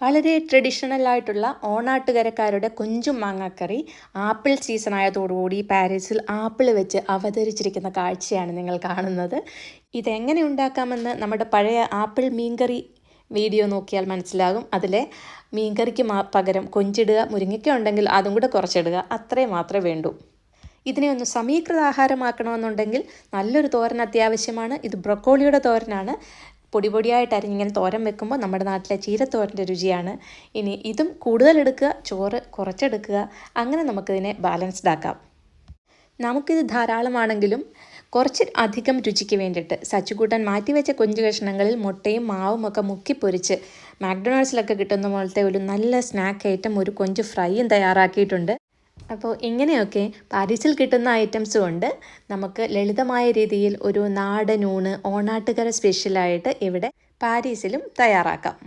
വളരെ ട്രഡീഷണൽ ആയിട്ടുള്ള ഓണാട്ടുകരക്കാരുടെ കൊഞ്ചും മാങ്ങാക്കറി ആപ്പിൾ സീസൺ ആയതോടുകൂടി പാരീസിൽ ആപ്പിൾ വെച്ച് അവതരിച്ചിരിക്കുന്ന കാഴ്ചയാണ് നിങ്ങൾ കാണുന്നത്. ഇതെങ്ങനെ ഉണ്ടാക്കാമെന്ന് നമ്മുടെ പഴയ ആപ്പിൾ മീൻകറി വീഡിയോ നോക്കിയാൽ മനസ്സിലാകും. അതിലെ മീൻകറിക്ക് പകരം കൊഞ്ചിടുക, മുരിങ്ങയ്ക്ക ഉണ്ടെങ്കിൽ അതും കൂടെ കുറച്ചിടുക, അത്രയും മാത്രമേ വേണ്ടൂ. ഇതിനെ ഒന്ന് സമീകൃത ആഹാരമാക്കണമെന്നുണ്ടെങ്കിൽ നല്ലൊരു തോരൻ അത്യാവശ്യമാണ്. ഇത് ബ്രൊക്കോളിയുടെ തോരനാണ്. പൊടിയായിട്ട് അരിഞ്ഞിങ്ങനെ തോരൻ വെക്കുമ്പോൾ നമ്മുടെ നാട്ടിലെ ചീരത്തോരൻ്റെ രുചിയാണ്. ഇനി ഇതും കൂടുതൽ എടുക്കുക, ചോറ് കുറച്ചെടുക്കുക, അങ്ങനെ നമുക്കിതിനെ ബാലൻസ്ഡ് ആക്കാം. നമുക്കിത് ധാരാളമാണെങ്കിലും കുറച്ച് അധികം രുചിക്ക് വേണ്ടിയിട്ട് സച്ചുകൂട്ടാൻ മാറ്റിവെച്ച കൊഞ്ച് കഷ്ണങ്ങളിൽ മുട്ടയും മാവും ഒക്കെ മുക്കിപ്പൊരിച്ച് മാക്ഡൊണാൾഡ്സിലൊക്കെ കിട്ടുന്ന പോലത്തെ ഒരു നല്ല സ്നാക്ക് ഐറ്റം, ഒരു കൊഞ്ച് ഫ്രൈയും തയ്യാറാക്കിയിട്ടുണ്ട്. അപ്പോൾ ഇങ്ങനെയൊക്കെ പാരീസിൽ കിട്ടുന്ന ഐറ്റംസ് കൊണ്ട് നമുക്ക് ലളിതമായ രീതിയിൽ ഒരു നാടൻ ഊണ് ഓണാട്ടുകര സ്പെഷ്യലായിട്ട് ഇവിടെ പാരീസിലും തയ്യാറാക്കാം.